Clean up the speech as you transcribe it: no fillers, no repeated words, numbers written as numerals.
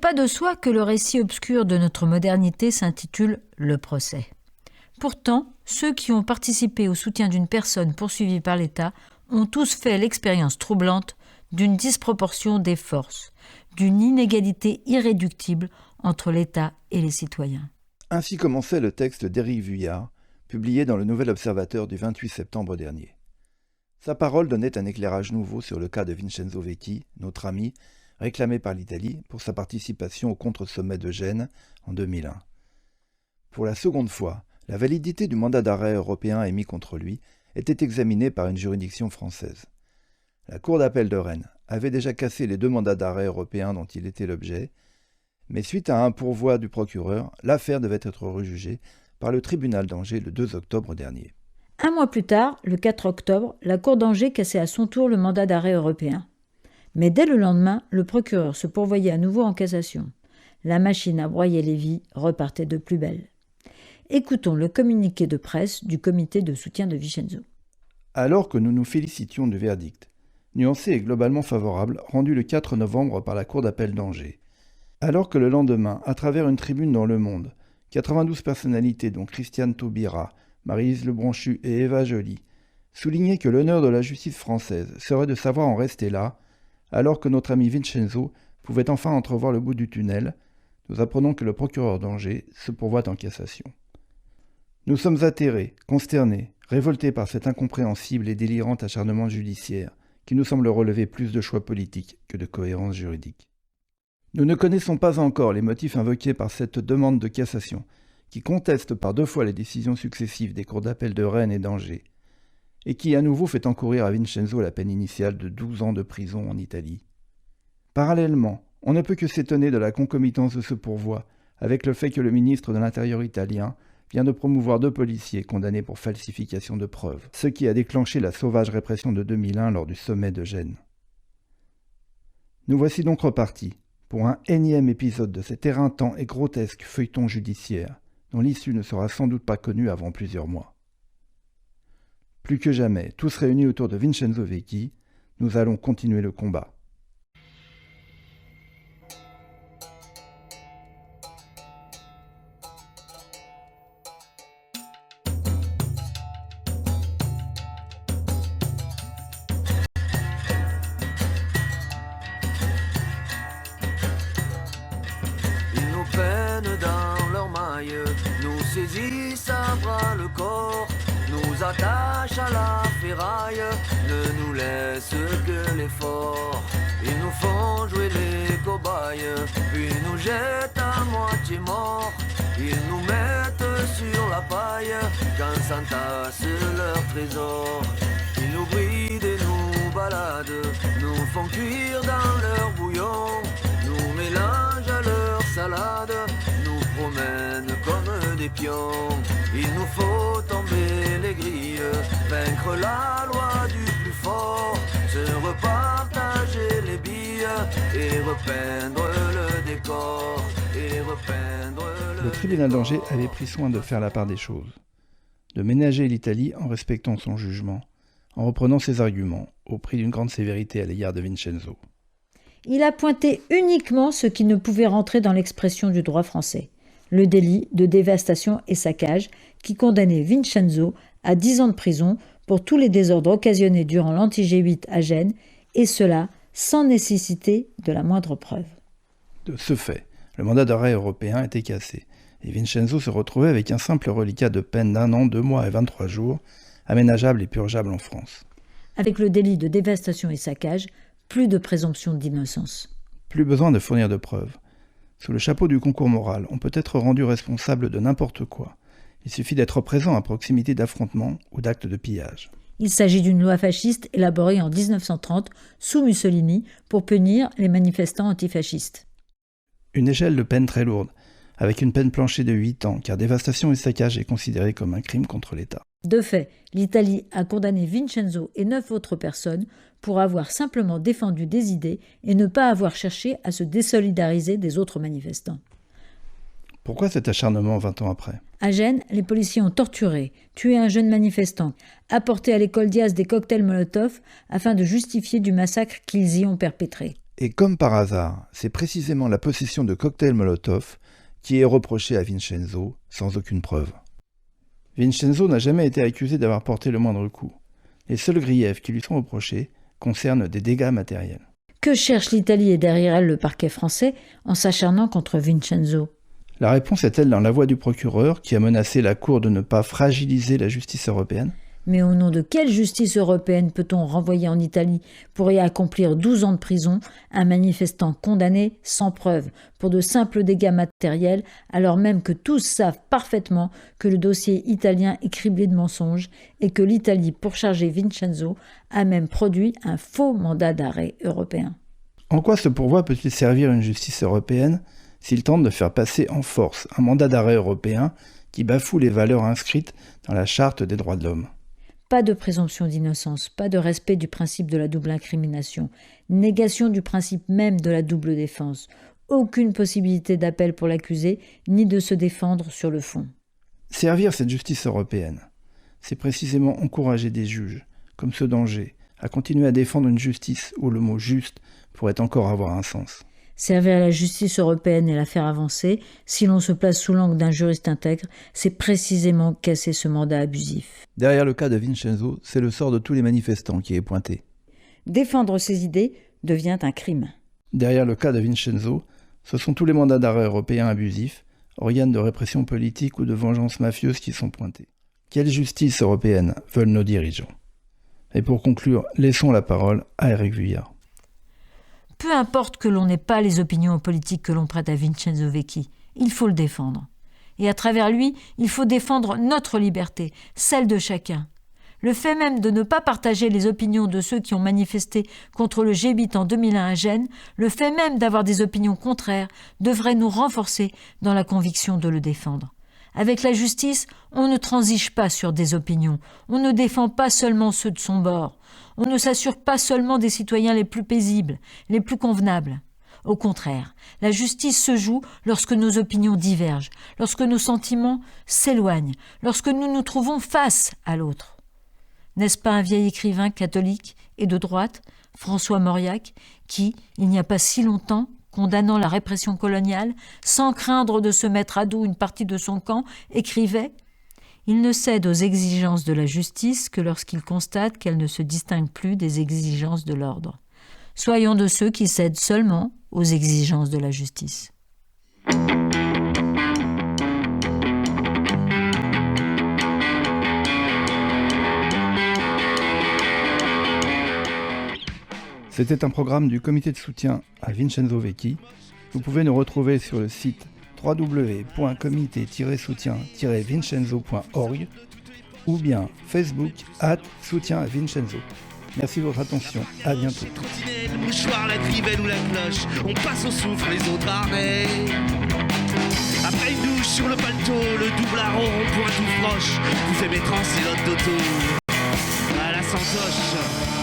pas de soi que le récit obscur de notre modernité s'intitule « Le procès ». Pourtant, ceux qui ont participé au soutien d'une personne poursuivie par l'État ont tous fait l'expérience troublante d'une disproportion des forces, d'une inégalité irréductible entre l'État et les citoyens. Ainsi commençait le texte d'Éric Vuillard, publié dans le Nouvel Observateur du 28 septembre dernier. Sa parole donnait un éclairage nouveau sur le cas de Vincenzo Vecchi, notre ami, réclamé par l'Italie pour sa participation au contre-sommet de Gênes en 2001. Pour la seconde fois, la validité du mandat d'arrêt européen émis contre lui était examinée par une juridiction française. La Cour d'appel de Rennes avait déjà cassé les 2 mandats d'arrêt européens dont il était l'objet, mais suite à un pourvoi du procureur, l'affaire devait être rejugée par le tribunal d'Angers le 2 octobre dernier. Un mois plus tard, le 4 octobre, la Cour d'Angers cassait à son tour le mandat d'arrêt européen. Mais dès le lendemain, le procureur se pourvoyait à nouveau en cassation. La machine à broyer les vies repartait de plus belle. Écoutons le communiqué de presse du comité de soutien de Vincenzo. Alors que nous nous félicitions du verdict, nuancé et globalement favorable, rendu le 4 novembre par la Cour d'appel d'Angers, alors que le lendemain, à travers une tribune dans Le Monde, 92 personnalités dont Christiane Taubira, Maryse Lebranchu et Eva Joly soulignaient que l'honneur de la justice française serait de savoir en rester là, alors que notre ami Vincenzo pouvait enfin entrevoir le bout du tunnel, nous apprenons que le procureur d'Angers se pourvoit en cassation. Nous sommes atterrés, consternés, révoltés par cet incompréhensible et délirant acharnement judiciaire qui nous semble relever plus de choix politiques que de cohérence juridique. Nous ne connaissons pas encore les motifs invoqués par cette demande de cassation, qui conteste par 2 fois les décisions successives des cours d'appel de Rennes et d'Angers, et qui à nouveau fait encourir à Vincenzo la peine initiale de 12 ans de prison en Italie. Parallèlement, on ne peut que s'étonner de la concomitance de ce pourvoi avec le fait que le ministre de l'Intérieur italien vient de promouvoir 2 policiers condamnés pour falsification de preuves, ce qui a déclenché la sauvage répression de 2001 lors du sommet de Gênes. Nous voici donc repartis pour un énième épisode de cet éreintant et grotesque feuilleton judiciaire, dont l'issue ne sera sans doute pas connue avant plusieurs mois. Plus que jamais, tous réunis autour de Vincenzo Vecchi, nous allons continuer le combat. Nous saisissent à bras le corps, nous attachent à la ferraille, ne nous laissent que l'effort. Ils nous font jouer les cobayes, puis nous jettent à moitié morts. Ils nous mettent sur la paille quand s'entassent leurs trésors. Ils nous brident et nous baladent, nous font cuire dans leur bouillon, nous mélangent à leur salade, nous promènent comme des pions. Il nous faut tomber les grilles, vaincre la loi du plus fort, se repartager les billes et repeindre le décor, Le tribunal d'Angers avait pris soin de faire la part des choses, de ménager l'Italie en respectant son jugement, en reprenant ses arguments, au prix d'une grande sévérité à l'égard de Vincenzo. Il a pointé uniquement ce qui ne pouvait rentrer dans l'expression du droit français, le délit de dévastation et saccage qui condamnait Vincenzo à 10 ans de prison pour tous les désordres occasionnés durant l'anti-G8 à Gênes, et cela sans nécessité de la moindre preuve. De ce fait, le mandat d'arrêt européen était cassé, et Vincenzo se retrouvait avec un simple reliquat de peine d'1 an, 2 mois et 23 jours, aménageable et purgeable en France. Avec le délit de dévastation et saccage, plus de présomption d'innocence. Plus besoin de fournir de preuves. Sous le chapeau du concours moral, on peut être rendu responsable de n'importe quoi. Il suffit d'être présent à proximité d'affrontements ou d'actes de pillage. Il s'agit d'une loi fasciste élaborée en 1930 sous Mussolini pour punir les manifestants antifascistes. Une échelle de peine très lourde, avec une peine planchée de 8 ans, car dévastation et saccage est considéré comme un crime contre l'État. De fait, l'Italie a condamné Vincenzo et 9 autres personnes pour avoir simplement défendu des idées et ne pas avoir cherché à se désolidariser des autres manifestants. Pourquoi cet acharnement 20 ans après ? À Gênes, les policiers ont torturé, tué un jeune manifestant, apporté à l'école Diaz des cocktails Molotov afin de justifier du massacre qu'ils y ont perpétré. Et comme par hasard, c'est précisément la possession de cocktails Molotov qui est reprochée à Vincenzo sans aucune preuve. Vincenzo n'a jamais été accusé d'avoir porté le moindre coup. Les seuls griefs qui lui sont reprochés concernent des dégâts matériels. Que cherche l'Italie et derrière elle le parquet français en s'acharnant contre Vincenzo ? La réponse est-elle dans la voix du procureur qui a menacé la Cour de ne pas fragiliser la justice européenne ? Mais au nom de quelle justice européenne peut-on renvoyer en Italie pour y accomplir 12 ans de prison un manifestant condamné sans preuve pour de simples dégâts matériels, alors même que tous savent parfaitement que le dossier italien est criblé de mensonges et que l'Italie, pour charger Vincenzo, a même produit un faux mandat d'arrêt européen. En quoi ce pourvoi peut-il servir une justice européenne s'il tente de faire passer en force un mandat d'arrêt européen qui bafoue les valeurs inscrites dans la Charte des droits de l'homme ? Pas de présomption d'innocence, pas de respect du principe de la double incrimination, négation du principe même de la double défense, aucune possibilité d'appel pour l'accusé, ni de se défendre sur le fond. Servir cette justice européenne, c'est précisément encourager des juges, comme ceux d'Angers, à continuer à défendre une justice où le mot « juste » pourrait encore avoir un sens. Servir la justice européenne et la faire avancer, si l'on se place sous l'angle d'un juriste intègre, c'est précisément casser ce mandat abusif. Derrière le cas de Vincenzo, c'est le sort de tous les manifestants qui est pointé. Défendre ses idées devient un crime. Derrière le cas de Vincenzo, ce sont tous les mandats d'arrêt européens abusifs, organes de répression politique ou de vengeance mafieuse qui sont pointés. Quelle justice européenne veulent nos dirigeants ? Et pour conclure, laissons la parole à Éric Vuillard. Peu importe que l'on n'ait pas les opinions politiques que l'on prête à Vincenzo Vecchi, il faut le défendre. Et à travers lui, il faut défendre notre liberté, celle de chacun. Le fait même de ne pas partager les opinions de ceux qui ont manifesté contre le G8 en 2001 à Gênes, le fait même d'avoir des opinions contraires, devrait nous renforcer dans la conviction de le défendre. Avec la justice, on ne transige pas sur des opinions, on ne défend pas seulement ceux de son bord, on ne s'assure pas seulement des citoyens les plus paisibles, les plus convenables. Au contraire, la justice se joue lorsque nos opinions divergent, lorsque nos sentiments s'éloignent, lorsque nous nous trouvons face à l'autre. N'est-ce pas un vieil écrivain catholique et de droite, François Mauriac, qui, il n'y a pas si longtemps, condamnant la répression coloniale, sans craindre de se mettre à dos une partie de son camp, écrivait « Il ne cède aux exigences de la justice que lorsqu'il constate qu'elle ne se distingue plus des exigences de l'ordre. Soyons de ceux qui cèdent seulement aux exigences de la justice. » C'était un programme du comité de soutien à Vincenzo Vecchi. Vous pouvez nous retrouver sur le site www.comité-soutien-vincenzo.org ou bien Facebook @soutien à Vincenzo. Merci de votre attention, à bientôt. Le mouchoir, la crivelle ou la cloche, on passe au souffle les autres armées. Après une douche sur le paletot, le double arrow rond-point tout proche, vous aimez trans et l'autre d'auto. À la santoche.